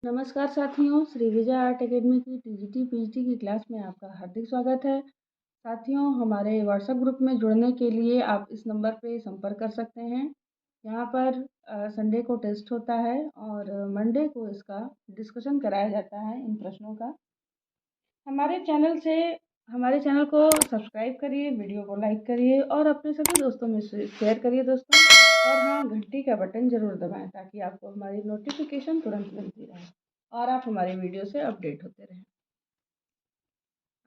नमस्कार साथियों, Shri Vijay art academy की टीजीटी पीजीटी की क्लास में आपका हार्दिक स्वागत है। साथियों, हमारे व्हाट्सएप ग्रुप में जुड़ने के लिए आप इस नंबर पे संपर्क कर सकते हैं। यहाँ पर संडे को टेस्ट होता है और मंडे को इसका डिस्कशन कराया जाता है इन प्रश्नों का। हमारे चैनल को सब्सक्राइब करिए, वीडियो को लाइक करिए और अपने सभी दोस्तों में शेयर करिए दोस्तों। और हाँ, घंटी का बटन ज़रूर दबाएं ताकि आपको हमारी नोटिफिकेशन तुरंत मिलती रहे और आप हमारी वीडियो से अपडेट होते रहें।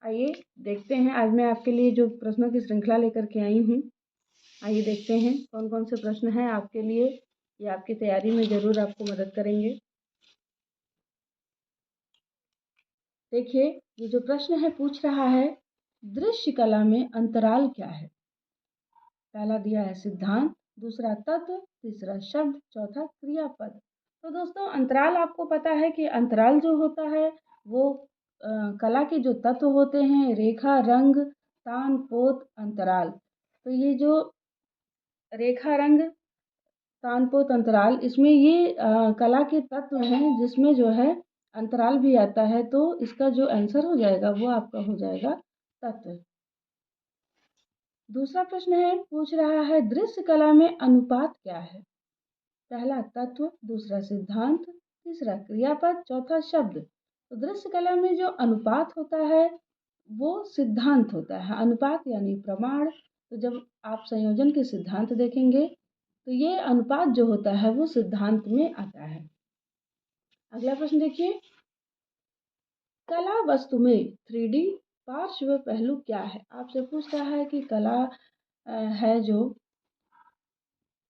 आइए देखते हैं, आज मैं आपके लिए जो प्रश्नों की श्रृंखला लेकर के आई हूँ। आइए देखते हैं कौन कौन से प्रश्न हैं आपके लिए, ये आपकी तैयारी में ज़रूर आपको मदद करेंगे। देखिए, ये जो प्रश्न है पूछ रहा है, दृश्य कला में अंतराल क्या है। पहला दिया है सिद्धांत, दूसरा तत्व, तीसरा शब्द, चौथा क्रियापद। तो दोस्तों, अंतराल आपको पता है कि अंतराल जो होता है वो कला के जो तत्व होते हैं, रेखा, रंग, तान, पोत, अंतराल। तो ये जो रेखा, रंग, तान, पोत, अंतराल, इसमें ये कला के तत्व हैं जिसमें जो है अंतराल भी आता है। तो इसका जो आंसर हो जाएगा वो आपका हो जाएगा तत्व। दूसरा प्रश्न है, पूछ रहा है दृश्य कला में अनुपात क्या है। पहला तत्व, दूसरा सिद्धांत, तीसरा क्रियापद, चौथा शब्द। तो दृश्य कला में जो अनुपात होता है वो सिद्धांत होता है। अनुपात यानी प्रमाण। तो जब आप संयोजन के सिद्धांत देखेंगे तो ये अनुपात जो होता है वो सिद्धांत में आता है। अगला प्रश्न देखिए, कला वस्तु में 3D पार्श्व पहलू क्या है। आपसे पूछ रहा है कि कला है जो,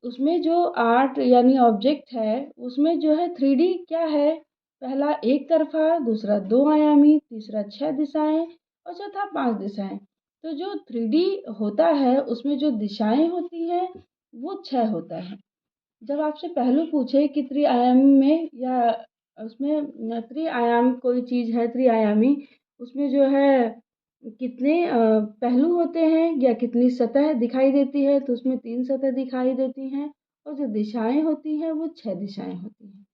उसमें जो आर्ट यानी ऑब्जेक्ट है उसमें जो है 3D क्या है। पहला एक तरफा, दूसरा 2 आयामी, तीसरा 6 दिशाएं और चौथा 5 दिशाएं। तो जो 3D होता है उसमें जो दिशाएं होती हैं वो 6 होता है। जब आपसे पहलू पूछे कि त्रिआयामी में या उसमें त्रिआयाम कोई चीज़ है त्रिआयामी, उसमें जो है कितने पहलू होते हैं या कितनी सतह दिखाई देती है, तो उसमें 3 सतह दिखाई देती हैं और जो दिशाएं होती हैं वो 6 दिशाएं होती हैं।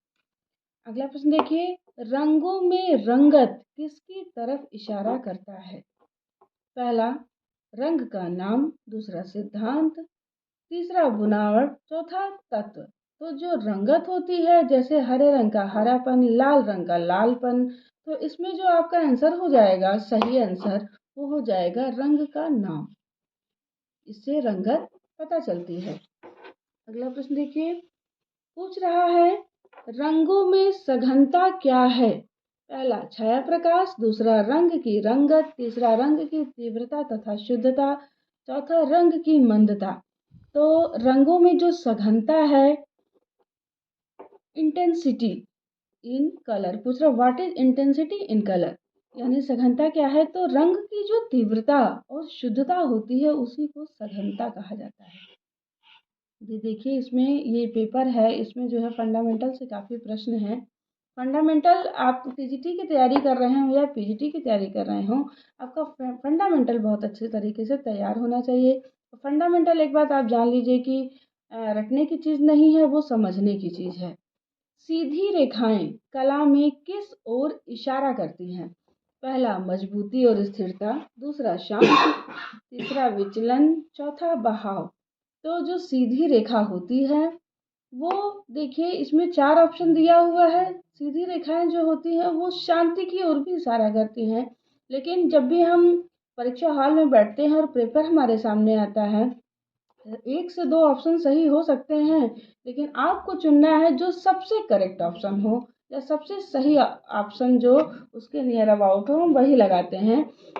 अगला प्रश्न देखिए, रंगों में रंगत किसकी तरफ इशारा करता है। पहला रंग का नाम, दूसरा सिद्धांत, तीसरा बुनावट, चौथा तत्व। तो जो रंगत होती है, जैसे हरे रंग का हरापन, लाल रंग का लालपन, तो इसमें जो आपका आंसर हो जाएगा, सही आंसर वो हो जाएगा रंग का नाम। इससे रंगत पता चलती है। अगला प्रश्न देखिए, पूछ रहा है रंगों में सघनता क्या है। पहला छाया प्रकाश, दूसरा रंग की रंगत, तीसरा रंग की तीव्रता तथा शुद्धता, चौथा रंग की मंदता। तो रंगों में जो सघनता है, इंटेंसिटी इन कलर, पूछ रहा what is intensity in colour, यानी सघनता क्या है। तो रंग की जो तीव्रता और शुद्धता होती है उसी को सघनता कहा जाता है। ये देखिए, इसमें ये पेपर है, इसमें जो है फंडामेंटल से काफ़ी प्रश्न हैं। फंडामेंटल, आप टीजीटी की तैयारी कर रहे हो या पीजीटी की तैयारी कर रहे हो, आपका फंडामेंटल बहुत अच्छे तरीके से तैयार होना चाहिए। फंडामेंटल एक बात आप जान लीजिए कि रटने की चीज़ नहीं है, वो समझने की चीज़ है। सीधी रेखाएं कला में किस ओर इशारा करती हैं। पहला मजबूती और स्थिरता, दूसरा शांति, तीसरा विचलन, चौथा बहाव। तो जो सीधी रेखा होती है वो, देखिए इसमें 4 ऑप्शन दिया हुआ है। सीधी रेखाएं जो होती हैं वो शांति की ओर भी इशारा करती हैं। लेकिन जब भी हम परीक्षा हॉल में बैठते हैं और पेपर हमारे सामने आता है, 1 से 2 ऑप्शन सही हो सकते हैं, लेकिन आपको चुनना है जो सबसे करेक्ट ऑप्शन हो या सबसे सही ऑप्शन जो उसके नियर अबाउट हो, हम वही लगाते हैं।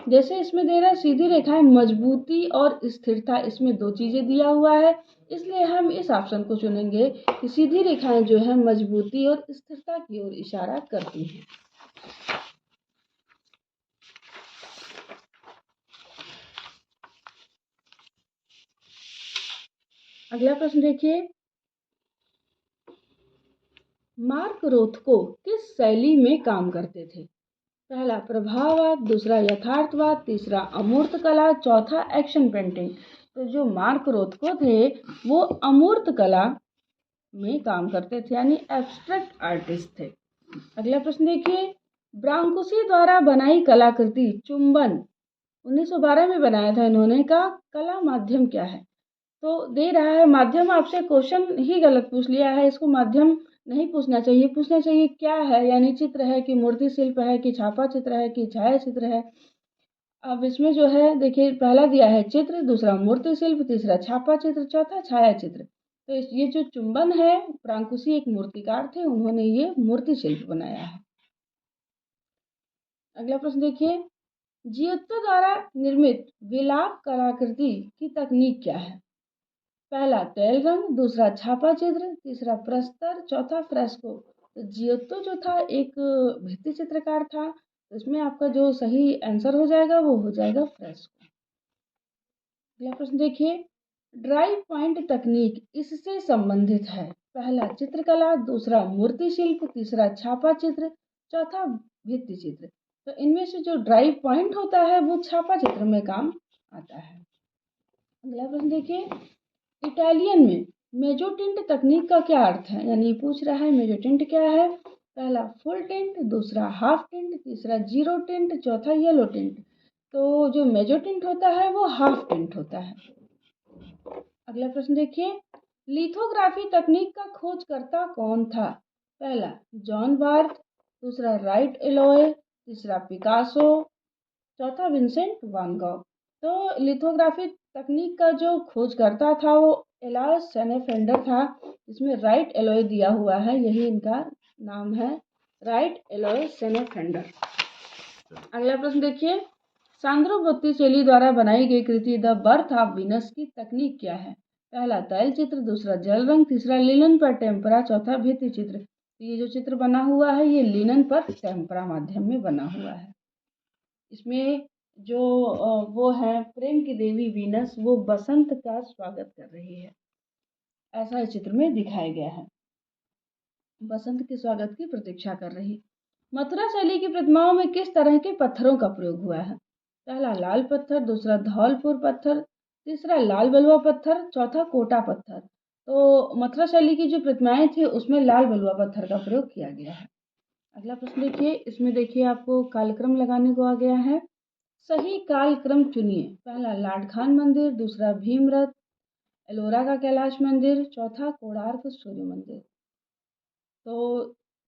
जैसे इसमें दे रहा है सीधी रेखाएं मजबूती और स्थिरता, इसमें 2 चीज़ें दिया हुआ है, इसलिए हम इस ऑप्शन को चुनेंगे कि सीधी रेखाएं जो है मजबूती और स्थिरता की ओर इशारा करती हैं। अगला प्रश्न देखिए, मार्क रोथको किस शैली में काम करते थे। पहला प्रभाववाद, दूसरा यथार्थवाद, तीसरा अमूर्त कला, चौथा एक्शन पेंटिंग। तो जो मार्क रोथको थे वो अमूर्त कला में काम करते थे, यानी एब्स्ट्रैक्ट आर्टिस्ट थे। अगला प्रश्न देखिए, ब्रांकुशी द्वारा बनाई कलाकृति चुंबन 1912 में बनाया था इन्होंने का कला माध्यम क्या है? तो दे रहा है माध्यम, आपसे क्वेश्चन ही गलत पूछ लिया है, इसको माध्यम नहीं पूछना चाहिए क्या है, यानी चित्र है कि मूर्ति शिल्प है कि छापा चित्र है कि छाया चित्र है। अब इसमें जो है देखिए, पहला दिया है चित्र, दूसरा मूर्ति शिल्प, तीसरा छापा चित्र, चौथा छाया चित्र। तो ये जो चुंबन है, प्रांकुशी एक मूर्तिकार थे, उन्होंने ये मूर्ति शिल्प बनाया है। अगला प्रश्न देखिए, जियोत्तो द्वारा निर्मित विलाप कलाकृति की तकनीक क्या है? पहला तेल रंग, दूसरा छापा चित्र, तीसरा प्रस्तर, चौथा फ्रेस्को। तो जियोत्तो जो था एक भित्ति चित्रकार था, तो इसमें आपका जो सही आंसर हो जाएगा वो हो जाएगा फ्रेस्को। अगला प्रश्न देखिए, ड्राई पॉइंट तकनीक इससे संबंधित है? पहला चित्रकला, दूसरा मूर्ति शिल्प, तीसरा छापा चित्र, चौथा भित्ति चित्र। तो इनमें से जो ड्राई पॉइंट होता है वो छापा चित्र में काम आता है। अगला प्रश्न देखिए, इटालियन में मेजोटिंट तकनीक का क्या अर्थ है? यानी पूछ रहा है मेजोटिंट क्या है? पहला फुल टिंट, दूसरा हाफ टिंट, तीसरा जीरो टिंट, चौथा येलो टिंट। तो जो मेजोटिंट होता है वो हाफ टिंट होता है। अगला प्रश्न देखिए, लिथोग्राफी तकनीक का खोजकर्ता कौन था? पहला जॉन बार्थ, दूसरा राइट एलोय, तीसरा पिकासो, चौथा विंसेंट वान गॉग। तो लिथोग्राफी तकनीक का जो खोजकर्ता था वो एलॉय सेनेफेंडर था, इसमें राइट एलोय दिया हुआ है, यही इनका नाम है, राइट एलोय सेनेफेंडर। अगला प्रश्न देखिए, सांद्रो बोत्तिचेली द्वारा बनाई गई कृति द बर्थ ऑफ वीनस की तकनीक क्या है? पहला तैल चित्र, दूसरा जल रंग, तीसरा लिनन पर टेम्परा, चौथा भित्ति चित्र। तो ये जो चित्र बना हुआ है ये लिनन पर टेम्परा माध्यम में बना हुआ है। इसमें जो वो है प्रेम की देवी वीनस, वो बसंत का स्वागत कर रही है, ऐसा इस चित्र में दिखाया गया है, बसंत के स्वागत की प्रतीक्षा कर रही। मथुरा शैली की प्रतिमाओं में किस तरह के पत्थरों का प्रयोग हुआ है? पहला लाल पत्थर, दूसरा धौलपुर पत्थर, तीसरा लाल बलुआ पत्थर, चौथा कोटा पत्थर। तो मथुरा शैली की जो प्रतिमाएं थी उसमें लाल बलुआ पत्थर का प्रयोग किया गया है। अगला प्रश्न देखिए, इसमें देखिए आपको कालक्रम लगाने को आ गया है, सही कालक्रम चुनिए। पहला लाड खान मंदिर, दूसरा भीमरथ, एलोरा का कैलाश मंदिर, चौथा कोणार्क सूर्य मंदिर। तो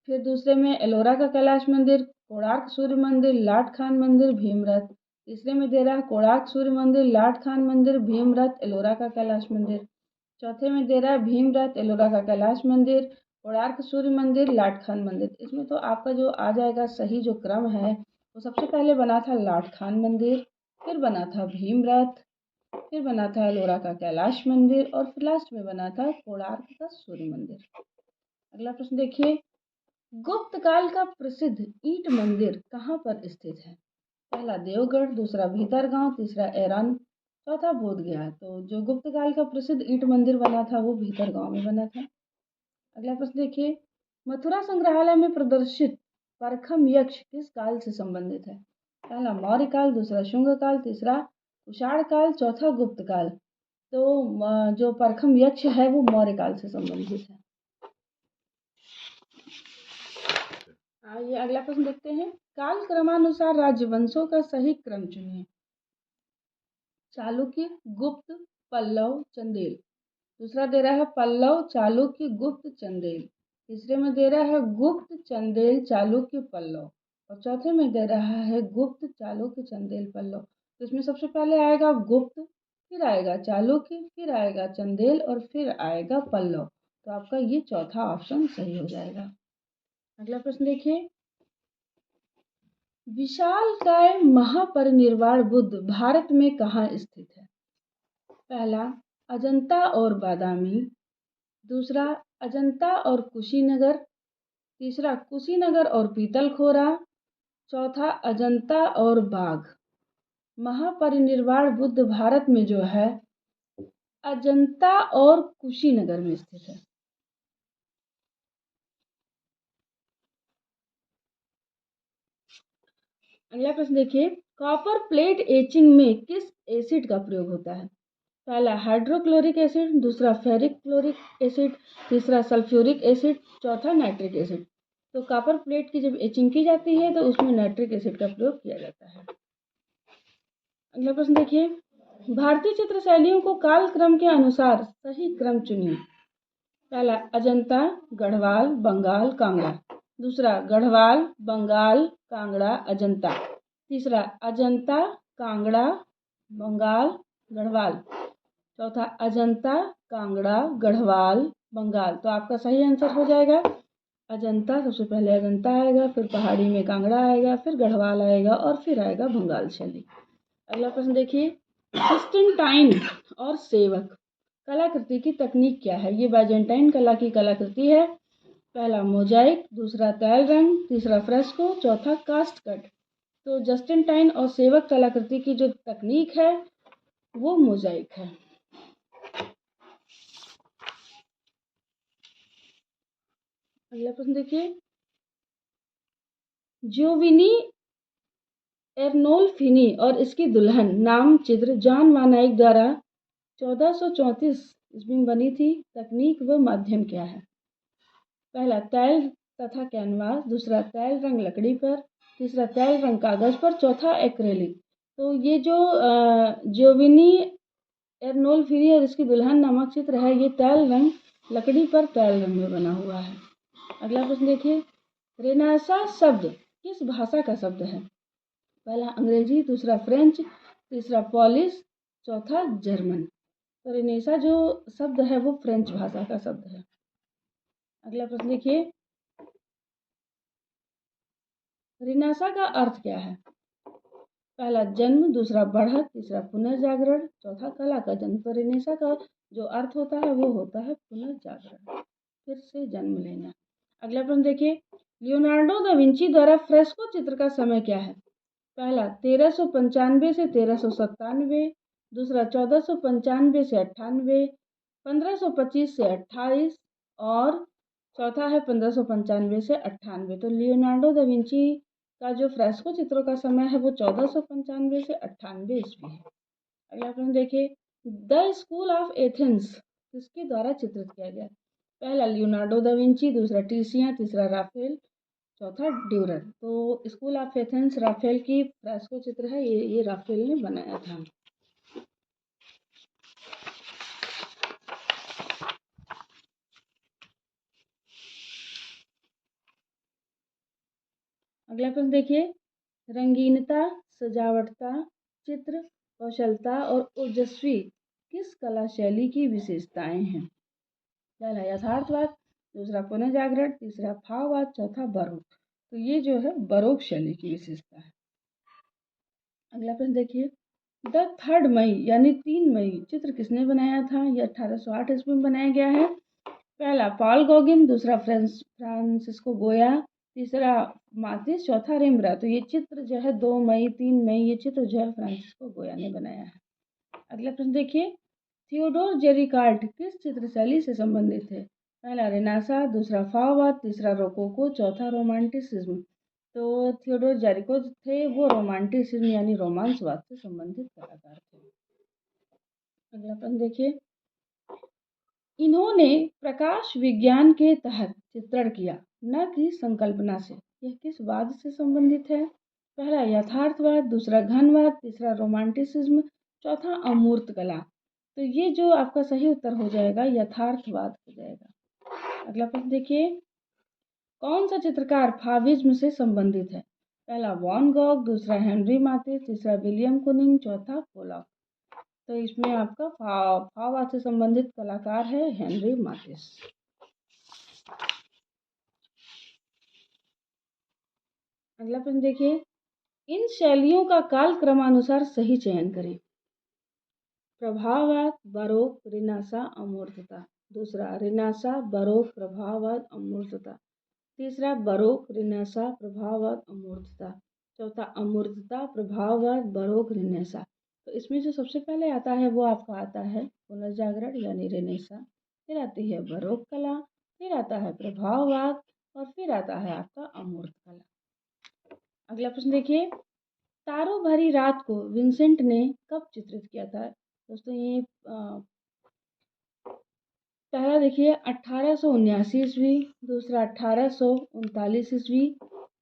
फिर दूसरे में एलोरा का कैलाश मंदिर, कोणार्क सूर्य मंदिर, लाड खान मंदिर, भीमरथ। तीसरे में दे रहा है कोणार्क सूर्य मंदिर, लाड खान मंदिर, भीमरथ, एलोरा का कैलाश मंदिर। चौथे में दे रहा है भीमरथ, एलोरा का कैलाश मंदिर, कोणार्क सूर्य मंदिर, लाड खान मंदिर। इसमें तो आपका जो आ जाएगा सही जो क्रम है, वो सबसे पहले बना था लाड खान मंदिर, फिर बना था भीमरथ, फिर बना था एलोरा का कैलाश मंदिर, और फिर लास्ट में बना था कोणार्क का सूर्य मंदिर। अगला प्रश्न देखिए, गुप्त काल का प्रसिद्ध ईंट मंदिर कहाँ पर स्थित है? पहला देवगढ़, दूसरा भीतरगांव, तीसरा ऐरान, चौथा बोध गया। तो जो गुप्त काल का प्रसिद्ध ईंट मंदिर बना था वो भीतरगांव में बना था। अगला प्रश्न देखिए, मथुरा संग्रहालय में प्रदर्शित परखम यक्ष किस काल से संबंधित है? पहला मौर्य काल, दूसरा शुंग काल, तीसरा कुषाण काल, चौथा गुप्त काल। तो जो परखम यक्ष है वो मौर्य काल से संबंधित है। आइए अगला प्रश्न देखते हैं, काल क्रमानुसार राजवंशों का सही क्रम चुनिए। चालुक्य, गुप्त, पल्लव, चंदेल। दूसरा दे रहा है पल्लव, चालुक्य, गुप्त, चंदेल। तीसरे में दे रहा है गुप्त, चंदेल, चालुक्य, पल्लव, और चौथे में दे रहा है गुप्त, चालुक्य, चंदेल, पल्लव। तो इसमें सबसे पहले आएगा गुप्त, फिर आएगा चालुक्य, फिर आएगा चंदेल, और फिर आएगा पल्लव। तो आपका ये चौथा ऑप्शन सही हो जाएगा। अगला प्रश्न देखिए, विशालकाय महापरिनिर्वाण बुद्ध भारत में कहाँ स्थित है? पहला अजंता और बादामी, दूसरा अजंता और कुशीनगर, तीसरा कुशीनगर और पीतलखोरा, चौथा अजंता और बाघ। महापरिनिर्वाण बुद्ध भारत में जो है अजंता और कुशीनगर में स्थित है। अगला प्रश्न देखिए, कॉपर प्लेट एचिंग में किस एसिड का प्रयोग होता है? पहला हाइड्रोक्लोरिक एसिड, दूसरा फेरिक क्लोरिक एसिड, तीसरा सल्फ्यूरिक एसिड, चौथा नाइट्रिक एसिड। तो कॉपर प्लेट की जब एचिंग की जाती है तो उसमें नाइट्रिक एसिड का प्रयोग किया जाता है। अगला प्रश्न देखिए, भारतीय चित्र शैलियों को कालक्रम के अनुसार सही क्रम चुनिए। पहला अजंता, गढ़वाल, बंगाल, कांगड़ा। दूसरा गढ़वाल, बंगाल, कांगड़ा, अजंता। तीसरा अजंता, कांगड़ा, बंगाल, गढ़वाल। चौथा अजंता, कांगड़ा, गढ़वाल, बंगाल। तो आपका सही आंसर हो जाएगा अजंता। सबसे पहले अजंता आएगा, फिर पहाड़ी में कांगड़ा आएगा, फिर गढ़वाल आएगा और फिर आएगा बंगाल शैली। अगला प्रश्न देखिए, क्रिस्टेंटाइन और सेवक कलाकृति की तकनीक क्या है? ये बाइजेंटाइन कला की कलाकृति है। पहला मोजाइक, दूसरा तैल रंग, तीसरा फ्रेस्को, चौथा कास्ट कट। तो जस्टिनटाइन और सेवक कलाकृति की जो तकनीक है वो मोजाइक है। अगला प्रश्न देखिए, जियोविनी एर्नोल्फिनी और इसकी दुल्हन नाम चित्र जॉन वान आइक द्वारा 1434 ईस्वी में बनी थी। तकनीक व माध्यम क्या है? पहला तैल तथा कैनवास, दूसरा तैल रंग लकड़ी पर, तीसरा तैल रंग कागज पर, चौथा एक्रेलिक। तो ये जो जियोविनी एर्नोल्फिनी और इसकी दुल्हन नामक चित्र है ये तैल रंग लकड़ी पर तैल रंग में बना हुआ है। अगला प्रश्न देखिए, रेनेसां शब्द किस भाषा का शब्द है? पहला अंग्रेजी, दूसरा फ्रेंच, तीसरा पोलिश, चौथा जर्मन। तो रेनेसां जो शब्द है वो फ्रेंच भाषा का शब्द है। अगला प्रश्न देखिए, रेनेसां का अर्थ क्या है? पहला जन्म, दूसरा बढ़त, तीसरा पुनर्जागरण, चौथा कला का जन्म। तो रेनेसां का जो अर्थ होता है वो होता है पुनर्जागरण, फिर से जन्म लेना। अगला प्रश्न देखिए, लियोनार्डो दा विंची द्वारा फ्रेस्को चित्र का समय क्या है? पहला 1395 से 1397, दूसरा 1495 से 98, 1525 से 28 और चौथा है 1595 से 98। तो लियोनार्डो दा विंची का जो फ्रेस्को चित्रों का समय है वो 1495 से 98 ईस्वी है। अगला प्रश्न देखिए, द स्कूल ऑफ एथेंस किसके द्वारा चित्रित किया गया? पहला लियोनार्डो दा विंची, दूसरा टिसियां, तीसरा राफेल, चौथा ड्यूरर। तो स्कूल ऑफ एथेंस राफेल की फ्रेस्को चित्र है, ये राफेल ने बनाया था। अगला प्रश्न देखिए, रंगीनता, सजावटता, चित्र कौशलता और ओजस्वी किस कला शैली की विशेषताएं हैं? पहला यथार्थवाद, दूसरा पुनर्जागरण, तीसरा भाववाद, चौथा बरोक। तो ये जो है बरोक शैली की विशेषता है। अगला प्रश्न देखिए, द 3 मई यानी 3 मई चित्र किसने बनाया था? यह 1808 ईस्वी में बनाया गया है। पहला पॉल गॉगिन, दूसरा फ्रांसिस्को गोया, तीसरा मातिस, चौथा रेम्ब्रा। तो ये चित्र जो है 2 मई 3 मई ये चित्र जो है फ्रांसिस्को गोया ने बनाया है। अगला प्रश्न देखिए, थियोडोर जेरिकार्ट किस चित्र शैली से संबंधित है? पहला रेनेसां, दूसरा फाववाद, तीसरा रोकोको, चौथा रोमांटिसिज्म। तो थियोडोर जेरिको थे वो रोमांटिसिज्म यानी रोमांसवाद से संबंधित कलाकार थे। अगला प्रश्न देखिए, इन्होंने प्रकाश विज्ञान के तहत चित्रण किया, न कि संकल्पना से। यह किस वाद से संबंधित है? पहला यथार्थवाद, दूसरा घनवाद, तीसरा रोमांटिसिज्म, चौथा अमूर्त कला। तो ये जो आपका सही उत्तर हो जाएगा यथार्थवाद हो जाएगा। अगला प्रश्न देखिए, कौन सा चित्रकार फाविज्म से संबंधित है? पहला वॉन गॉग, दूसरा हेनरी मातिस, तीसरा विलियम कुनिंग, चौथा पोलॉक। तो इसमें आपका फाववाद से संबंधित कलाकार है हेनरी मातिस। अगला प्रश्न देखिए, इन शैलियों का काल क्रमानुसार सही चयन करें। प्रभाववाद, बरोक, रेनेसां, अमूर्तता। दूसरा रेनेसां, बरोक, प्रभाववाद, अमूर्तता। तीसरा बरोक, रेनेसां, प्रभाववाद, अमूर्तता। चौथा अमूर्तता, प्रभाववाद, बरोक, रेनेसां। तो इसमें जो सबसे पहले आता है वो आपका आता है पुनर्जागरण यानी रेनेसां, फिर आती है बरोक कला, फिर आता है प्रभाववाद और फिर आता है आपका अमूर्त कला। अगला प्रश्न देखिए, तारों भरी रात को विंसेंट ने कब चित्रित किया था? दोस्तों ये पहला देखिए 1879 ईस्वी, दूसरा 1839 ईस्वी,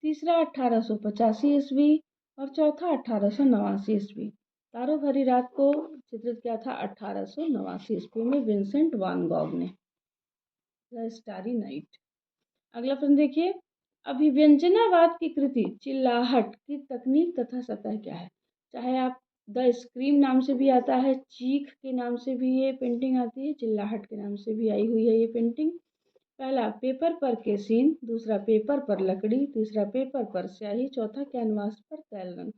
तीसरा 1885 ईस्वी और चौथा 1889 ईस्वी। तारों भरी रात को चित्रित किया था 1889 ईस्वी में विंसेंट वान गॉग ने, द स्टारी नाइट। अगला प्रश्न देखिए, अभिव्यंजनावाद की कृति चिल्लाहट की तकनीक तथा सतह क्या है? चाहे आप द स्क्रीम नाम से भी आता है, चीख के नाम से भी ये पेंटिंग आती है, चिल्लाहट के नाम से भी आई हुई है ये पेंटिंग। पहला पेपर पर केसीन, दूसरा पेपर पर लकड़ी, तीसरा पेपर पर स्याही, चौथा कैनवास पर तैल रंग।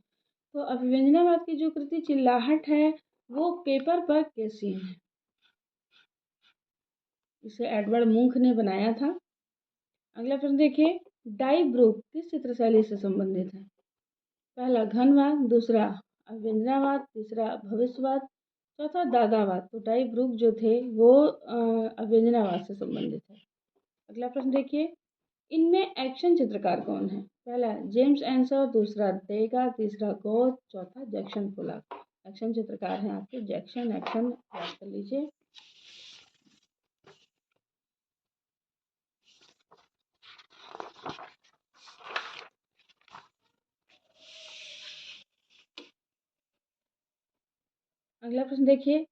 तो अभिव्यंजनावाद की जो कृति चिल्लाहट है वो पेपर पर केसीन है, इसे एडवर्ड मुंक ने बनाया था। अगला प्रश्न देखिए, डाई ब्रूक किस चित्रशैली से संबंधित है? पहला घनवाद, दूसरा अभिव्यंजनावाद, तीसरा भविष्यवाद, चौथा दादावाद। तो डाई ब्रूक जो थे वो अभिव्यंजनावाद से संबंधित है। अगला प्रश्न देखिए, इनमें एक्शन चित्रकार कौन है? पहला जेम्स एंसर, दूसरा देगा, तीसरा गॉस, चौथा जैक्सन पोलॉक। एक्शन चित्रकार हैं आपके जैक्सन, एक्शन याद कर लीजिए। अगला प्रश्न देखिए,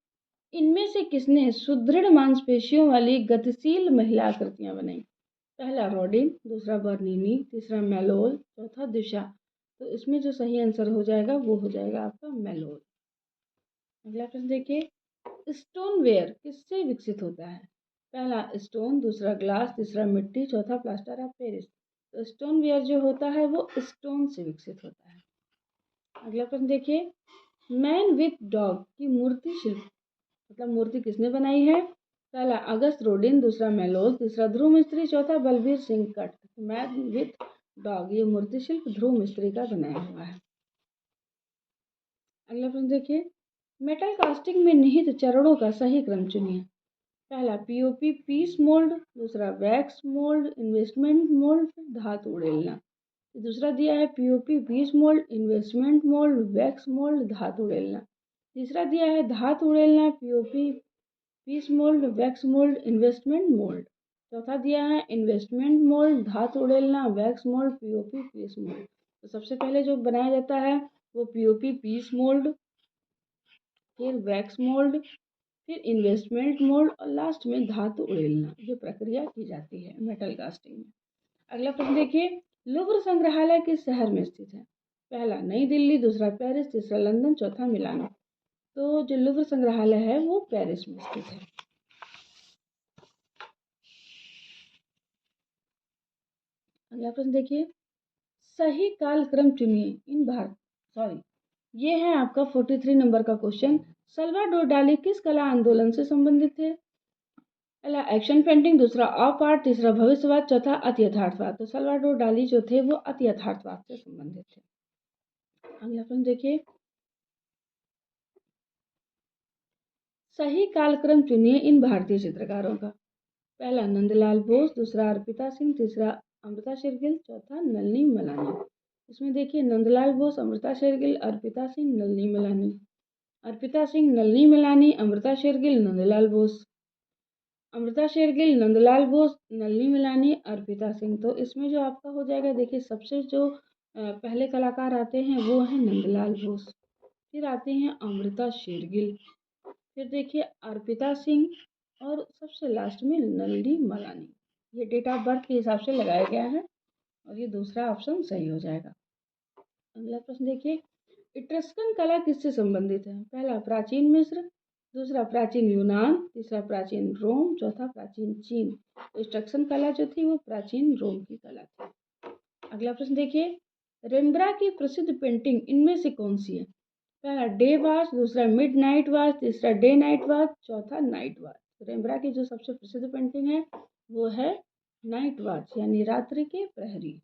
इनमें से किसने सुदृढ़ मांसपेशियों वाली गतिशील महिला आकृतियां बनाई? पहला रोडिन, दूसरा बर्निनी, तीसरा मैलोल, चौथा दिशा। तो इसमें जो सही आंसर हो जाएगा वो हो जाएगा आपका मैलोल। अगला प्रश्न देखिए, स्टोनवेयर किससे विकसित होता है? पहला स्टोन, दूसरा ग्लास, तीसरा मिट्टी, चौथा प्लास्टर ऑफ पेरिस। तो स्टोनवेयर जो होता है वो स्टोन से विकसित होता है। अगला प्रश्न देखिए, मैन विथ डॉग की मूर्ति शिल्प मतलब मूर्ति किसने बनाई है? पहला अगस्त रोडिन, दूसरा मैलोल, तीसरा ध्रुव मिस्त्री, चौथा Balbir Singh cut. Man with dog ये मूर्ति शिल्प ध्रुव मिस्त्री का बनाया हुआ है। अगला प्रश्न देखिए, मेटल कास्टिंग में निहित चरणों का सही क्रम चुनिए। पहला पीओपी पीस मोल्ड, दूसरा वैक्स मोल्ड, इन्वेस्टमेंट मोल्ड, फिर धातु उड़ेलना। दूसरा दिया है POP piece mould, investment mould, wax mould, धातु उड़ेलना। तीसरा दिया है धातु उड़ेलना, POP piece mould, wax mould, investment mould. चौथा दिया है इन्वेस्टमेंट मोल्ड, धातु उड़ेलना, wax mould, POP piece mould. तो सबसे पहले जो बनाया जाता है वो पीओपी पीस मोल्ड, फिर वैक्स मोल्ड, फिर इन्वेस्टमेंट मोल्ड और लास्ट में धातु उड़ेलना, जो प्रक्रिया की जाती है मेटल कास्टिंग में। अगला प्रश्न देखिए, लुव्र संग्रहालय किस शहर में स्थित है? पहला नई दिल्ली, दूसरा पेरिस, तीसरा लंदन, चौथा मिलानो। तो जो लुव्र संग्रहालय है वो पेरिस में स्थित है। अगला प्रश्न देखिए, सही कालक्रम चुनिए इन ये है आपका 43 नंबर का क्वेश्चन। सल्वाडोर डाली किस कला आंदोलन से संबंधित थे? पहला एक्शन पेंटिंग, दूसरा ऑफ आर्ट, तीसरा भविष्यवाद, चौथा अति यथार्थवाद। तो सल्वाडोर डाली जो थे वो अति यथार्थवाद से संबंधित थे। अगला प्रश्न देखिए, सही कालक्रम चुनिए इन भारतीय चित्रकारों का। पहला नंदलाल बोस, दूसरा अर्पिता सिंह, तीसरा अमृता शेरगिल, चौथा नलिनी मलानी। इसमें देखिए नंदलाल बोस, अमृता शेरगिल, अर्पिता सिंह, नलिनी मलानी। अर्पिता सिंह, नलिनी मलानी, अमृता शेरगिल, नंदलाल बोस। अमृता शेरगिल, नंदलाल बोस, नलिनी मलानी, अर्पिता सिंह। तो इसमें जो आपका हो जाएगा, देखिए सबसे जो पहले कलाकार आते हैं वो हैं नंदलाल बोस, फिर आते हैं अमृता शेरगिल, फिर देखिए अर्पिता सिंह और सबसे लास्ट में नलिनी मलानी। ये डेट ऑफ बर्थ के हिसाब से लगाया गया है और ये दूसरा ऑप्शन सही हो जाएगा। अगला प्रश्न देखिए, इट्रस्कन कला किससे संबंधित है? पहला प्राचीन मिस्र, दूसरा प्राचीन यूनान, तीसरा प्राचीन रोम, चौथा प्राचीन चीन। तो इट्रस्कन कला जो थी वो प्राचीन रोम की कला थी। अगला प्रश्न देखिए, रेम्ब्रा की प्रसिद्ध पेंटिंग इनमें से कौन सी है? पहला डे वॉच, दूसरा मिड नाइट वॉच, तीसरा डे नाइट वॉच, चौथा नाइट वॉच। रेम्ब्रा की जो सबसे प्रसिद्ध पेंटिंग है वो है नाइट वॉच यानी रात्रि के प्रहरी।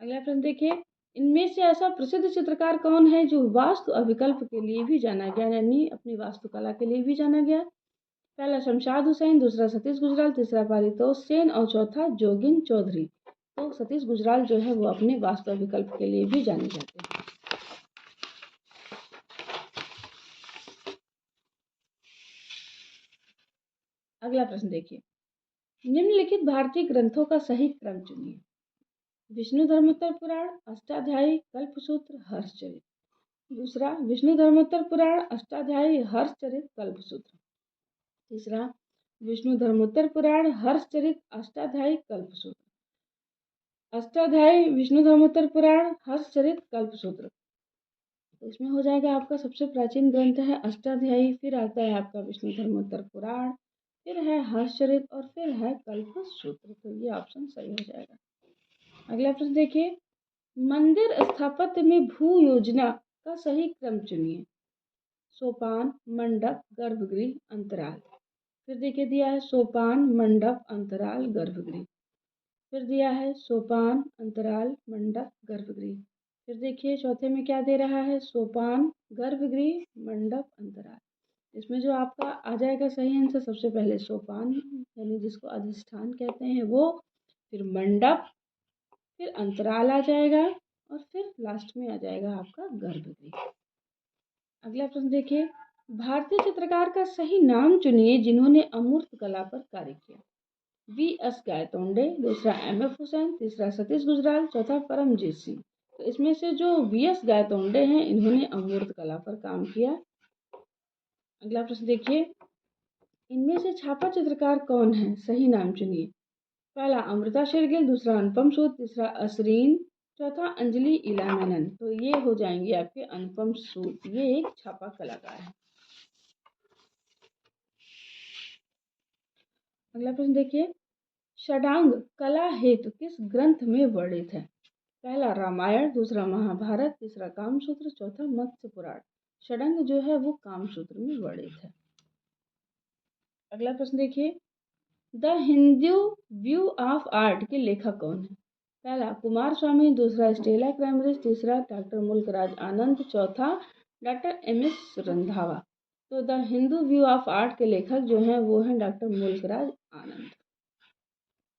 अगला प्रश्न देखिए, इनमें से ऐसा प्रसिद्ध चित्रकार कौन है जो वास्तु अभिकल्प के लिए भी जाना गया यानी अपनी वास्तुकला के लिए भी जाना गया? पहला शमशाद हुसैन, दूसरा सतीश गुजराल, तीसरा पारितोष सेन और चौथा जोगिन चौधरी। तो सतीश गुजराल जो है वो अपने वास्तु अभिकल्प के लिए भी जाने जाते हैं। अगला प्रश्न देखिए, निम्नलिखित भारतीय ग्रंथों का सही क्रम चुनिए। विष्णु धर्मोत्तर पुराण, अष्टाध्यायी, कल्पसूत्र, हर्षचरित। दूसरा, विष्णु धर्मोत्तर पुराण, अष्टाध्यायी, हर्षचरित, कल्पसूत्र। तीसरा, विष्णु धर्मोत्तर पुराण, हर्षचरित, अष्टाध्यायी, कल्पसूत्र। अष्टाध्यायी, विष्णु धर्मोत्तर पुराण, हर्षचरित, कल्पसूत्र। तो इसमें हो जाएगा आपका सबसे प्राचीन ग्रंथ है अष्टाध्यायी, फिर आता है आपका विष्णु धर्मोत्तर पुराण, फिर है हर्षचरित और फिर है कल्पसूत्र। तो ये ऑप्शन सही हो जाएगा। अगला प्रश्न देखिए, मंदिर स्थापत्य में भू योजना का सही क्रम चुनिए। सोपान, मंडप, गर्भगृह, अंतराल। फिर देखिए दिया है सोपान, मंडप, अंतराल, गर्भगृह। फिर दिया है सोपान, अंतराल, मंडप, गर्भगृह। फिर देखिए चौथे में क्या दे रहा है, सोपान, गर्भगृह, मंडप, अंतराल। इसमें जो आपका आ जाएगा सही आंसर, सबसे पहले सोपान यानी जिसको अधिष्ठान कहते हैं वो, फिर मंडप, फिर अंतराल आ जाएगा और फिर लास्ट में आ जाएगा आपका गर्भगृह। अगला प्रश्न देखिए, भारतीय चित्रकार का सही नाम चुनिए जिन्होंने अमूर्त कला पर कार्य किया। V.S. गायतोंडे, दूसरा M.F. हुसैन, तीसरा सतीश गुजराल, चौथा परमजीत सिंह। तो इसमें से जो V.S. गायतोंडे हैं इन्होंने अमूर्त कला पर काम किया। अगला प्रश्न देखिए, इनमें से छापा चित्रकार कौन है, सही नाम चुनिए। पहला अमृता शेरगिल, दूसरा अनुपम सूद, तीसरा असरीन, चौथा अंजलि इलामेनन। तो ये हो जाएंगे आपके अनुपम सूद, ये एक छापा कलाकार है। अगला प्रश्न देखिए, षडांग कला हेतु किस ग्रंथ में वर्णित है। पहला रामायण, दूसरा महाभारत, तीसरा कामसूत्र, चौथा मत्स्य पुराण। षडंग जो है वो कामसूत्र में वर्णित है। अगला प्रश्न देखिए, the Hindu view of art के लेखक कौन है। पहला कुमार स्वामी, दूसरा स्टेला क्रैमरिज, तीसरा डॉक्टर मुल्कराज आनंद, चौथा डॉक्टर M.S. रंधावा। तो the Hindu view of art के लेखक जो हैं वो हैं डॉक्टर मुल्कराज आनंद।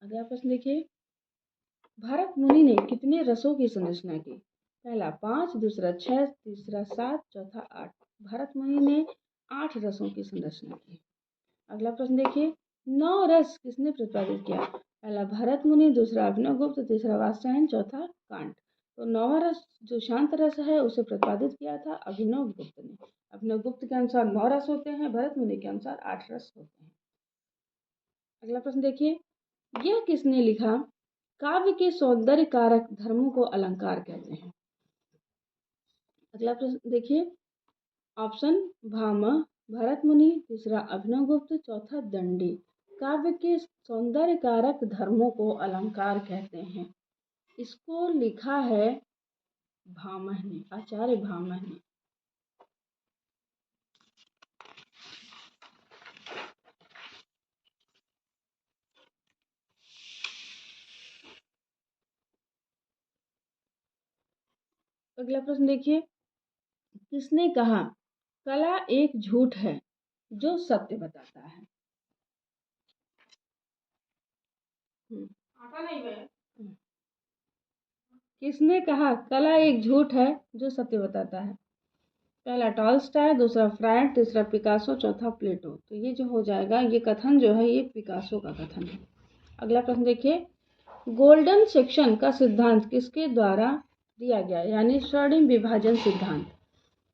अगला प्रश्न देखिए, भरत मुनि ने कितने रसों की संरचना की। पहला 5, दूसरा 6, तीसरा 7, चौथा 8। भरत मुनि ने 8 रसों की संरचना की। अगला प्रश्न देखिए, 9 रस किसने प्रतिपादित किया। पहला भरत मुनि, दूसरा अभिनवगुप्त, तीसरा वात्स्यायन, चौथा कांट। तो 9वां रस जो शांत रस है उसे प्रतिपादित किया था अभिनवगुप्त ने। अभिनवगुप्त के अनुसार 9 रस होते हैं, भरत मुनि के अनुसार 8 रस होते हैं। अगला प्रश्न देखिए, यह किसने लिखा, काव्य के सौंदर्य कारक धर्मों को अलंकार कहते हैं। अगला प्रश्न देखिए, ऑप्शन भामह, भरत मुनि, तीसरा अभिनवगुप्त, चौथा दंडी। काव्य के सौंदर्य कारक धर्मों को अलंकार कहते हैं। इसको लिखा है भामह ने, आचार्य भामह ने। अगला प्रश्न देखिए, किसने कहा कला एक झूठ है जो सत्य बताता है। किसने कहा कला एक झूठ है जो सत्य बताता है। पहला टॉलस्टॉय, दूसरा फ्रायड, तीसरा पिकासो, चौथा प्लेटो। तो ये जो हो जाएगा, ये कथन जो है ये पिकासो का कथन है। अगला प्रश्न देखिए, गोल्डन सेक्शन का सिद्धांत किसके द्वारा दिया गया, यानी स्वर्णिम विभाजन सिद्धांत।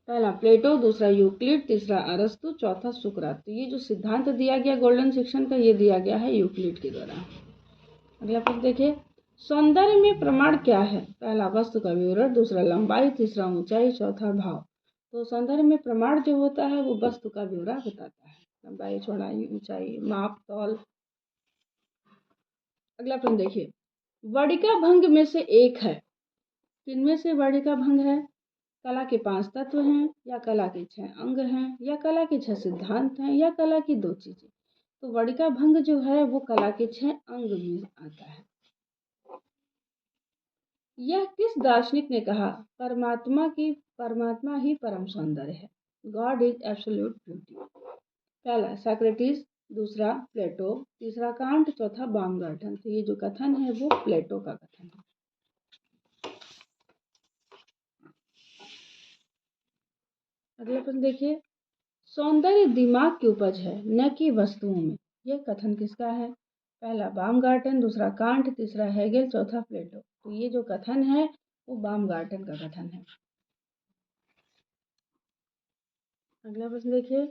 पहला प्लेटो, दूसरा यूक्लिड, तीसरा अरस्तु, चौथा सुकरात। तो ये जो सिद्धांत दिया गया गोल्डन सेक्शन का, ये दिया गया है यूक्लिड के द्वारा। अगला प्रश्न देखिए, सौंदर्य में प्रमाण क्या है। पहला वस्तु का विवरण, दूसरा लंबाई, तीसरा ऊंचाई, चौथा भाव। तो सौंदर्य में प्रमाण जो होता है वो वस्तु का ब्यौरा बताता है, लंबाई, चौड़ाई, ऊंचाई, माप, तौल। अगला प्रश्न देखिए, वर्णिका भंग में से एक है, किनमें से वर्णिका भंग है। कला के 5 तत्व हैं, या कला के 6 अंग हैं, या कला के 6 सिद्धांत हैं, या कला की 2 चीजें। तो वर्णिका भंग जो है वो कला के 6 अंग में आता है। यह किस दार्शनिक ने कहा, परमात्मा ही परम सौंदर्य है। God is absolute beauty. पहला सॉक्रेटिस, दूसरा प्लेटो, तीसरा कांट, चौथा बामगार्टन। तो ये जो कथन है वो प्लेटो का कथन है। अगला प्रश्न देखिए, सौंदर्य दिमाग की उपज है न कि वस्तुओं में, ये कथन किसका है? पहला बामगार्टन, दूसरा कांट, तीसरा हेगेल, चौथा प्लेटो। तो ये जो कथन है वो बामगार्टन का कथन है। अगला प्रश्न देखिए,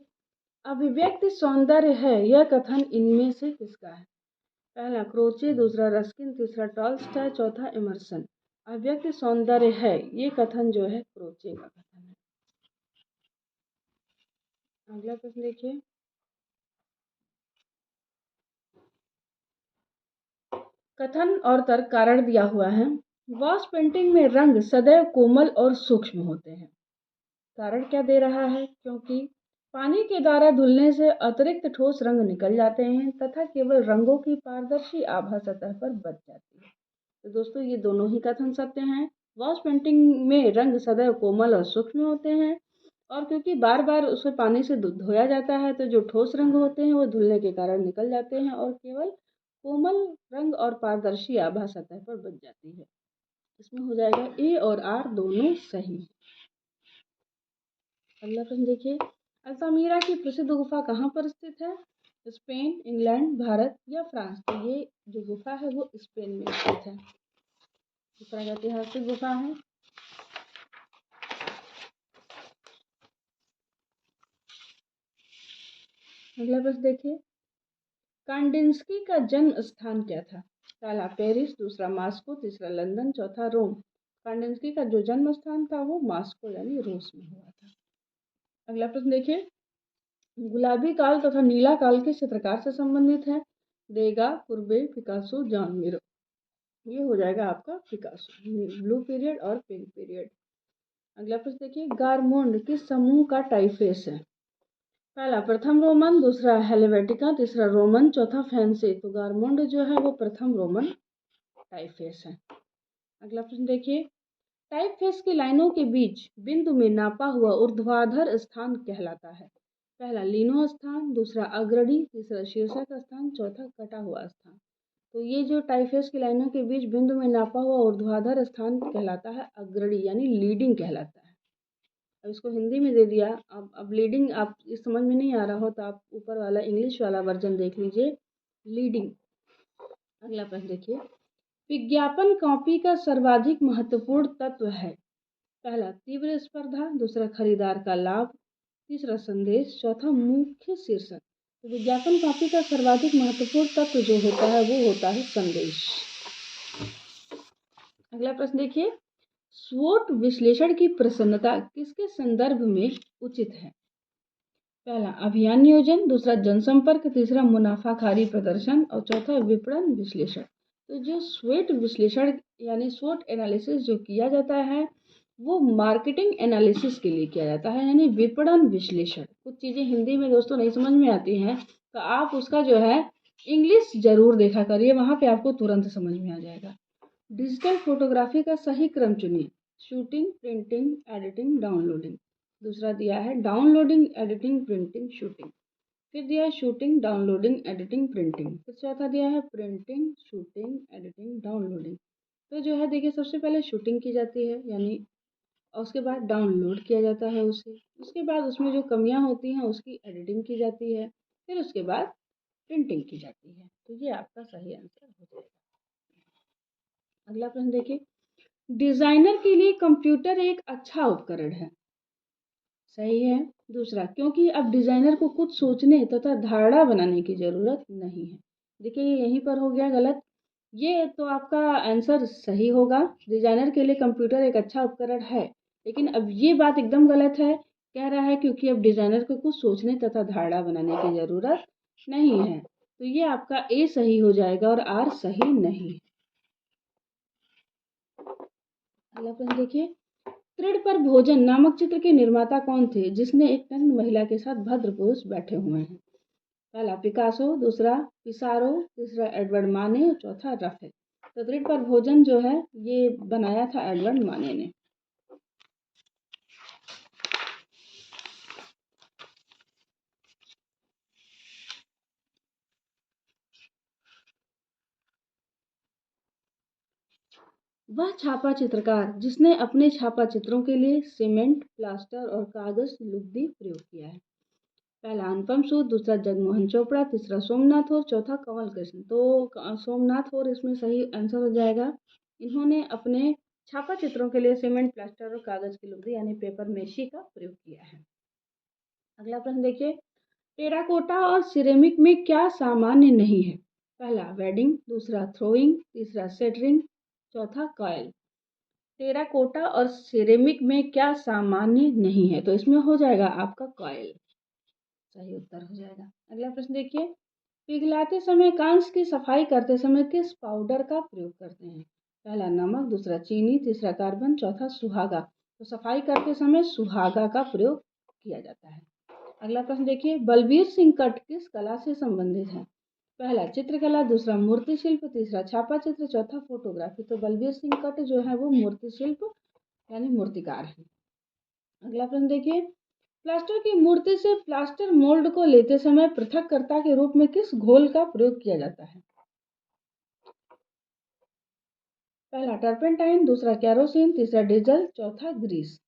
अभिव्यक्ति सौंदर्य है यह कथन इनमें से किसका है? पहला क्रोचे, दूसरा रस्किन, तीसरा टॉल्स्टॉय, चौथा इमर्सन। अभिव्यक्ति सौंदर्य है ये कथन जो है क्रोचे का कथन है। अगला प्रश्न देखिए, कथन और तर्क कारण दिया हुआ है। वॉश पेंटिंग में रंग सदैव कोमल और सूक्ष्म होते हैं। कारण क्या दे रहा है? क्योंकि पानी के द्वारा धुलने से अतिरिक्त ठोस रंग निकल जाते हैं तथा केवल रंगों की पारदर्शी आभा सतह पर बच जाती है। तो दोस्तों ये दोनों ही कथन सत्य हैं। वॉश पेंटिंग में रंग सदैव कोमल और सूक्ष्म होते हैं और क्योंकि बार बार उसे पानी से धोया जाता है तो जो ठोस रंग होते हैं वो धुलने के कारण निकल जाते हैं और केवल कोमल रंग और पारदर्शी आभा सतह पर बच जाती है। इसमें हो जाएगा ए और आर दोनों सही। अगला प्रश्न देखिए, अल्तामीरा की प्रसिद्ध गुफा कहाँ पर स्थित है? स्पेन, इंग्लैंड, भारत या फ्रांस? तो ये जो गुफा है वो स्पेन में स्थित है। दूसरा ऐतिहासिक गुफा है। अगला प्रश्न देखिए, कांडिंस्की का जन्म स्थान क्या था? पहला पेरिस, दूसरा मास्को, तीसरा लंदन, चौथा रोम। कांडिंस्की का जो जन्म स्थान था वो मास्को यानी रूस में हुआ था। अगला प्रश्न देखिए, गुलाबी काल तथा नीला काल किस चित्रकार से संबंधित है? देगा, कुर्बे, पिकासो, जॉन मिरो। ये हो जाएगा आपका पिकासो। ब्लू पीरियड और पिंक पीरियड। अगला प्रश्न देखिए, गारमोंड किस समूह का टाइफेस है? पहला प्रथम रोमन, दूसरा हेलेवेटिका, तीसरा रोमन, चौथा फैंसी। तो गारमोंड जो है वो प्रथम रोमन टाइफेस है। अगला प्रश्न देखिए, टाइपफेस की लाइनों के बीच बिंदु में नापा हुआ ऊर्ध्वाधर स्थान कहलाता है? पहला लीनो स्थान, दूसरा अग्रणी, तीसरा शीर्षक स्थान, चौथा कटा हुआ स्थान। तो ये जो टाइफेस की लाइनों के बीच बिंदु में नापा हुआ ऊर्ध्वाधर स्थान कहलाता है अग्रणी यानी लीडिंग कहलाता है। अब इसको हिंदी में दे दिया। अब लीडिंग आप इस समझ में नहीं आ रहा हो तो आप ऊपर वाला इंग्लिश वाला वर्जन देख लीजिए, लीडिंग। अगला प्रश्न देखिए, विज्ञापन कॉपी का सर्वाधिक महत्वपूर्ण तत्व है? पहला तीव्र स्पर्धा, दूसरा खरीदार का लाभ, तीसरा संदेश, चौथा मुख्य शीर्षक। तो विज्ञापन कॉपी का सर्वाधिक महत्वपूर्ण तत्व जो होता है वो होता है संदेश। अगला प्रश्न देखिए, स्वोट विश्लेषण की प्रसन्नता किसके संदर्भ में उचित है? पहला अभियान नियोजन, दूसरा जनसंपर्क, तीसरा मुनाफाखारी प्रदर्शन और चौथा विपणन विश्लेषण। तो जो स्वोट विश्लेषण यानी स्वोट एनालिसिस जो किया जाता है वो मार्केटिंग एनालिसिस के लिए किया जाता है यानी विपणन विश्लेषण। कुछ चीज़ें हिंदी में दोस्तों नहीं समझ में आती हैं तो आप उसका जो है इंग्लिश जरूर देखा करिए, वहाँ पे आपको तुरंत समझ में आ जाएगा। डिजिटल फोटोग्राफी का सही क्रम चुनिए। Shooting, printing, editing, downloading. दूसरा दिया है डाउनलोडिंग, एडिटिंग, प्रिंटिंग, शूटिंग। फिर दिया है शूटिंग, डाउनलोडिंग, एडिटिंग, प्रिंटिंग। फिर चौथा दिया है प्रिंटिंग, शूटिंग, एडिटिंग, डाउनलोडिंग। तो जो है देखिए सबसे पहले शूटिंग की जाती है यानी और उसके बाद डाउनलोड किया जाता है उसे। उसके बाद उसमें जो कमियां होती हैं उसकी एडिटिंग की जाती है। फिर उसके बाद प्रिंटिंग की जाती है। तो ये आपका सही आंसर हो जाएगा। अगला प्रश्न देखिए, डिजाइनर के लिए कंप्यूटर एक अच्छा उपकरण है? सही है। दूसरा, क्योंकि अब डिजाइनर को कुछ सोचने तथा धारणा बनाने की जरूरत नहीं है। देखिए ये यहीं पर हो गया गलत। ये तो आपका आंसर सही होगा, डिजाइनर के लिए कंप्यूटर एक अच्छा उपकरण है, लेकिन अब ये बात एकदम गलत है। कह रहा है क्योंकि अब डिजाइनर को कुछ सोचने तथा धारणा बनाने की जरूरत नहीं है। तो ये आपका ए सही हो जाएगा और आर सही नहीं है। अगला प्रश्न देखिए, तृण पर भोजन नामक चित्र के निर्माता कौन थे जिसने एक नग्न महिला के साथ भद्र पुरुष बैठे हुए हैं? पहला पिकासो, दूसरा पिसारो, तीसरा एडवर्ड माने और चौथा रफेल। तो तृण पर भोजन जो है ये बनाया था एडवर्ड माने ने। वह छापा चित्रकार जिसने अपने छापा चित्रों के लिए सीमेंट, प्लास्टर और कागज लुगदी प्रयोग किया है? पहला अनुपम सूद, दूसरा जगमोहन चोपड़ा, तीसरा सोमनाथ और चौथा कंवल कृष्ण। तो सोमनाथ और इसमें सही आंसर हो जाएगा। इन्होंने अपने छापा चित्रों के लिए सीमेंट, प्लास्टर और कागज की लुगदी यानी पेपर मेशी का प्रयोग किया है। अगला प्रश्न देखिए, टेराकोटा और सिरेमिक में क्या सामान्य नहीं है? पहला वेडिंग, दूसरा थ्रोइंग, तीसरा सेटरिंग, चौथा कॉयल। टेराकोटा और सिरेमिक में क्या सामान्य नहीं है? तो इसमें हो जाएगा आपका कॉयल, सही उत्तर हो जाएगा। अगला प्रश्न देखिए, पिघलाते समय कांच की सफाई करते समय किस पाउडर का प्रयोग करते हैं? पहला नमक, दूसरा चीनी, तीसरा कार्बन, चौथा सुहागा। तो सफाई करते समय सुहागा का प्रयोग किया जाता है। अगला प्रश्न देखिए, बलबीर सिंह कट किस कला से संबंधित है? पहला चित्रकला, दूसरा मूर्ति शिल्प, तीसरा छापा चित्र, चौथा फोटोग्राफी। तो बलबीर सिंह कट जो है वो मूर्ति शिल्प यानी मूर्तिकार है। अगला प्रश्न देखिए, प्लास्टर की मूर्ति से प्लास्टर मोल्ड को लेते समय पृथक्कर्ता के रूप में किस घोल का प्रयोग किया जाता है? पहला टर्पेंटाइन, दूसरा कैरोसिन, तीसरा डीजल, चौथा ग्रीस।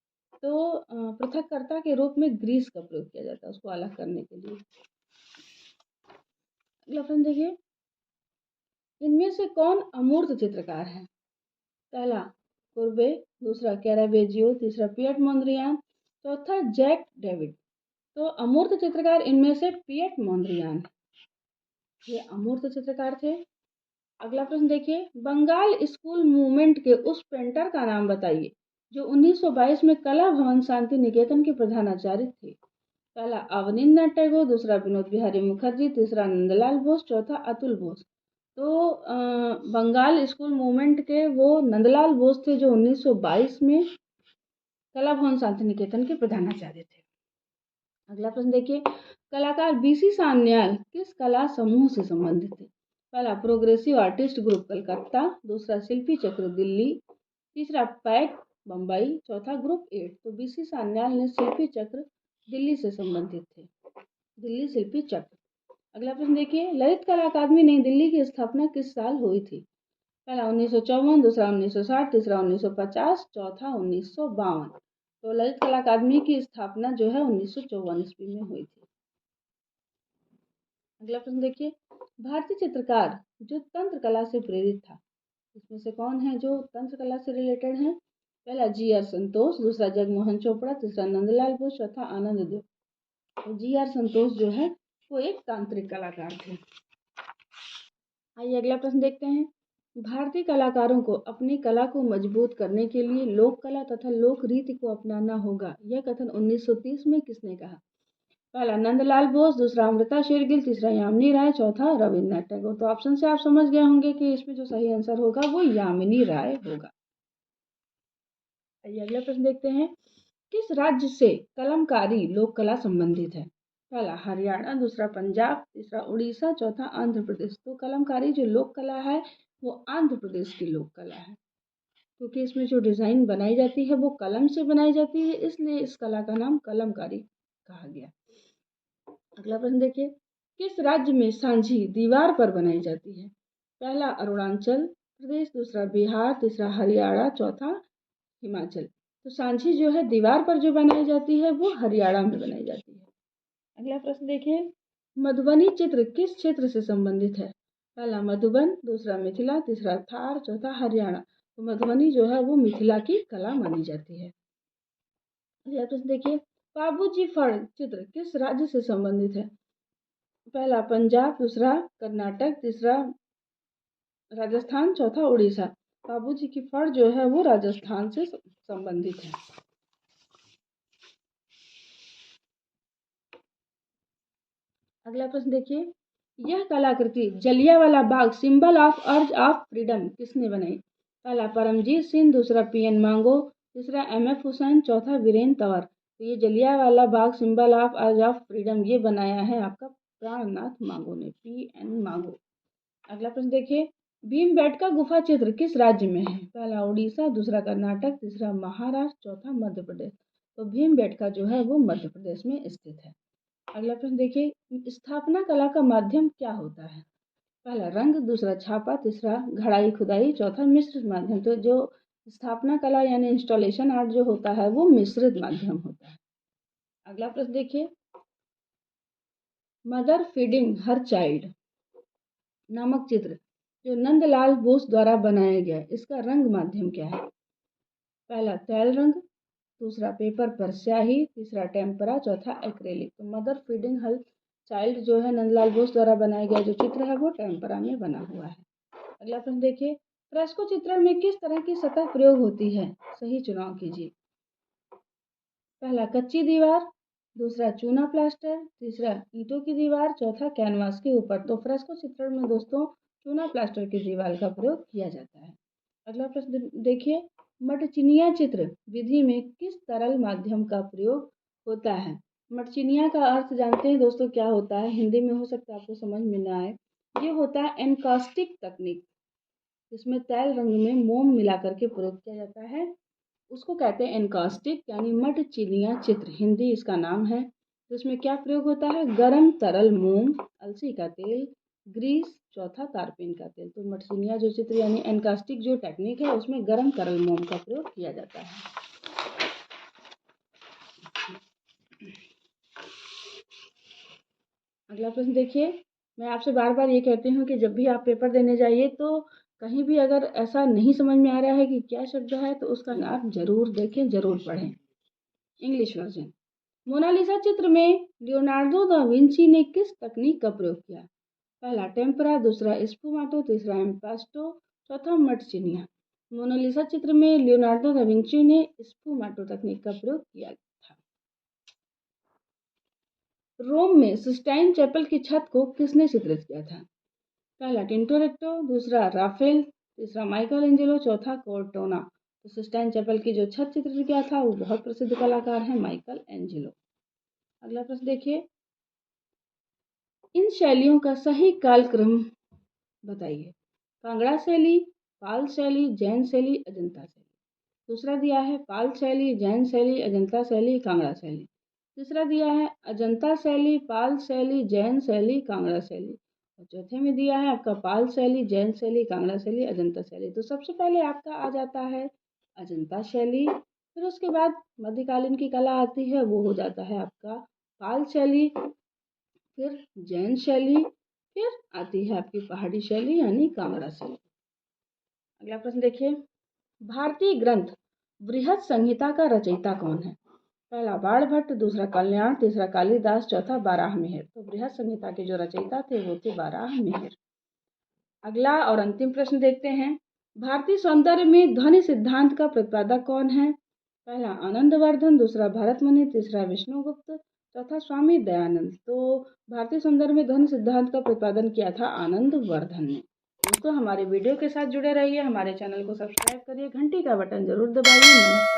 तो पृथक्कर्ता के रूप में ग्रीस का प्रयोग किया जाता है उसको अलग करने के लिए। अगला प्रश्न देखिए, इनमें से कौन अमूर्त चित्रकार है? पहला कुर्बे, दूसरा कैरावेजियो, तीसरा पियट मोंद्रियान, चौथा जैक डेविड। तो अमूर्त चित्रकार इनमें से पियट मोंद्रियान, ये अमूर्त चित्रकार थे। अगला प्रश्न देखिए, बंगाल स्कूल मूवमेंट के उस पेंटर का नाम बताइए जो 1922 में कला भवन शांति निकेतन के प्रधानाचार्य थे। पहला अवनींद्रनाथ टैगोर, दूसरा विनोद बिहारी मुखर्जी, तीसरा नंदलाल बोस, चौथा अतुल बोस। तो बंगाल स्कूल मूवमेंट के वो नंदलाल बोस थे जो 1922 में कला भवन शांति निकेतन के प्रधानाचार्य थे। अगला प्रश्न देखिए, कलाकार बीसी सान्याल किस कला समूह से संबंधित थे? पहला प्रोग्रेसिव आर्टिस्ट ग्रुप कलकत्ता, दूसरा शिल्पी चक्र दिल्ली, तीसरा पैक बम्बई, चौथा ग्रुप 8। तो बीसी सान्याल ने शिल्पी चक्र दिल्ली से संबंधित थे, दिल्ली शिल्पी चक्र। अगला प्रश्न देखिए, ललित कला अकादमी नई दिल्ली की स्थापना किस साल हुई थी? पहला 1954, दूसरा 1960, तीसरा 1950, चौथा 1952। तो ललित कला अकादमी की स्थापना जो है 1954 ईस्वी में हुई थी। अगला प्रश्न देखिए, भारतीय चित्रकार जो तंत्र कला से प्रेरित था, इसमें से कौन है जो तंत्र कला से रिलेटेड है? पहला जी.आर. संतोष, दूसरा जगमोहन चोपड़ा, तीसरा नंदलाल बोस, चौथा आनंद देव। तो जी.आर. संतोष जो है वो एक तांत्रिक कलाकार थे। आइए अगला प्रश्न देखते हैं, भारतीय कलाकारों को अपनी कला को मजबूत करने के लिए लोक कला तथा लोक रीति को अपनाना होगा, यह कथन 1930 में किसने कहा? पहला नंदलाल बोस, दूसरा अमृता शेरगिल, तीसरा यामिनी राय, चौथा रविन्द्रनाथ टैगोर। तो ऑप्शन से आप समझ गए होंगे कि इसमें जो सही आंसर होगा वो यामिनी राय होगा। आइए अगला प्रश्न देखते हैं, किस राज्य से कलमकारी लोक कला संबंधित है? पहला हरियाणा, दूसरा पंजाब, तीसरा उड़ीसा, चौथा आंध्र प्रदेश। तो कलमकारी जो लोक कला है वो आंध्र प्रदेश की लोक कला है, क्योंकि इसमें जो डिजाइन बनाई जाती है वो कलम से बनाई जाती है, इसलिए इस कला का नाम कलमकारी कहा गया। अगला प्रश्न देखिए, किस राज्य में सांझी दीवार पर बनाई जाती है? पहला अरुणाचल प्रदेश, दूसरा बिहार, तीसरा हरियाणा, चौथा हिमाचल। तो सांझी जो है दीवार पर जो बनाई जाती है वो हरियाणा में बनाई जाती है। अगला प्रश्न देखिए, मधुबनी चित्र किस क्षेत्र से संबंधित है? पहला मधुबन, दूसरा मिथिला, तीसरा थार, चौथा हरियाणा। तो मधुबनी जो है वो मिथिला की कला मानी जाती है। अगला प्रश्न देखिए, बाबूजी फड़ चित्र किस राज्य से संबंधित है? पहला पंजाब, दूसरा कर्नाटक, तीसरा राजस्थान, चौथा उड़ीसा। बाबूजी की फड़ जो है वो राजस्थान से संबंधित है। अगला प्रश्न देखिए, यह कलाकृति Jallianwala Bagh symbol of urge of freedom किसने बनाई? पहला परमजीत सिंह, दूसरा पी.एन. मांगो, तीसरा एम.एफ. हुसैन, चौथा वीरेंद्र तंवर। तो ये Jallianwala Bagh symbol of urge of freedom ये बनाया है आपका प्राणनाथ मांगो ने, पी.एन. मांगो। अगला प्रश्न देखिए, भीमबेटका गुफा चित्र किस राज्य में है? पहला उड़ीसा, दूसरा कर्नाटक, तीसरा महाराष्ट्र, चौथा मध्य प्रदेश। तो भीमबेटका जो है वो मध्य प्रदेश में स्थित है। अगला प्रश्न देखिए, स्थापना कला का माध्यम क्या होता है? पहला रंग, दूसरा छापा, तीसरा घड़ाई खुदाई, चौथा मिश्रित माध्यम। तो जो स्थापना कला यानी इंस्टॉलेशन आर्ट जो होता है वो मिश्रित माध्यम होता है। अगला प्रश्न देखिए, मदर फीडिंग हर चाइल्ड नामक चित्र जो नंदलाल बोस द्वारा बनाया गया, इसका रंग माध्यम क्या है? पहला तैल रंग, दूसरा पेपर पर स्याही, तीसरा टेम्परा, चौथा एक्रेलिक। तो मदर फीडिंग हर चाइल्ड जो है नंदलाल बोस द्वारा बनाया गया जो चित्र है वो टेम्परा में बना हुआ है। अगला प्रश्न देखिए, फ्रेस्को चित्रण में किस तरह की सतह प्रयोग होती है? सही चुनाव कीजिए। पहला कच्ची दीवार, दूसरा चूना प्लास्टर, तीसरा ईंटों की दीवार, चौथा कैनवास के ऊपर। तो फ्रेस्को चित्रण में दोस्तों चूना प्लास्टर की दीवार का प्रयोग किया जाता है। अगला प्रश्न देखिए, मटचिनिया चित्र विधि में किस तरल माध्यम का प्रयोग होता है? मटचिनिया का अर्थ जानते हैं दोस्तों क्या होता है? हिंदी में हो सकता है आपको समझ में ना आए। ये होता है एनकास्टिक तकनीक, जिसमें तैल रंग में मोम मिला करके प्रयोग किया जाता है, उसको कहते हैं एनकास्टिक, यानी मटचिनिया चित्र हिंदी इसका नाम है। तो इसमें क्या प्रयोग होता है? गरम तरल मोम, अलसी का तेल, ग्रीस, चौथा तारपीन का तेल। तो मटचिनिया जो चित्र यानी एनकास्टिक जो टेक्निक है उसमें गरम तरल मोम का प्रयोग किया जाता है। अगला प्रश्न देखिए, मैं आपसे बार बार ये कहती हूँ कि जब भी आप पेपर देने जाइए तो कहीं भी अगर ऐसा नहीं समझ में आ रहा है कि क्या शब्द है तो उसका आप जरूर देखें, जरूर पढ़ें। इंग्लिश वर्जन, मोनालिसा चित्र में लियोनार्डो दा विंची ने किस तकनीक का प्रयोग किया? पहला टेम्परा, दूसरा स्फुमाटो, तीसरा इम्पास्टो, चौथा मटचिनिया। मोनालिसा चित्र में लियोनार्डो दा विंची ने स्फुमाटो तकनीक का प्रयोग किया था। रोम में सिस्टाइन चैपल की छत को किसने चित्रित किया था? पहला टिंटोरेक्टो, दूसरा राफेल, तीसरा माइकल एंजेलो, चौथा कोर्टोना। तो सिस्टाइन चैपल की जो छत चित्रित किया था वो बहुत प्रसिद्ध कलाकार है माइकल एंजेलो। अगला प्रश्न देखिए, इन शैलियों का सही कालक्रम बताइए। कांगड़ा शैली, पाल शैली, जैन शैली, अजंता शैली। दूसरा दिया है पाल शैली, जैन शैली, अजंता शैली, कांगड़ा शैली। तीसरा दिया है अजंता शैली, पाल शैली, जैन शैली, कांगड़ा शैली। और चौथे में दिया है आपका पाल शैली, जैन शैली, कांगड़ा शैली, अजंता शैली। तो सबसे पहले आपका आ जाता है अजंता शैली, फिर उसके बाद मध्यकालीन की कला आती है, वो हो जाता है आपका पाल शैली, फिर जैन शैली, फिर आती है आपकी पहाड़ी शैली यानी कांगड़ा शैली। अगला प्रश्न देखिए, भारतीय ग्रंथ बृहत संहिता का रचयिता कौन है? पहला बाणभट्ट, दूसरा कल्याण, तीसरा कालिदास, चौथा बाराहमिहिर। तो बृहत संहिता के जो रचयिता थे वो थे बाराहमिहिर। अगला और अंतिम प्रश्न देखते हैं, भारतीय सौंदर्य में ध्वनि सिद्धांत का प्रतिपादक कौन है? पहला आनंदवर्धन, दूसरा भरतमुनि, तीसरा विष्णुगुप्त, चौथा स्वामी दयानंद। तो भारतीय सौंदर्य में ध्वनि सिद्धांत का प्रतिपादन किया था आनंदवर्धन ने। दोस्तों हमारे वीडियो के साथ जुड़े रहिए, हमारे चैनल को सब्सक्राइब करिए, घंटी का बटन जरूर दबाइए। नमस्कार।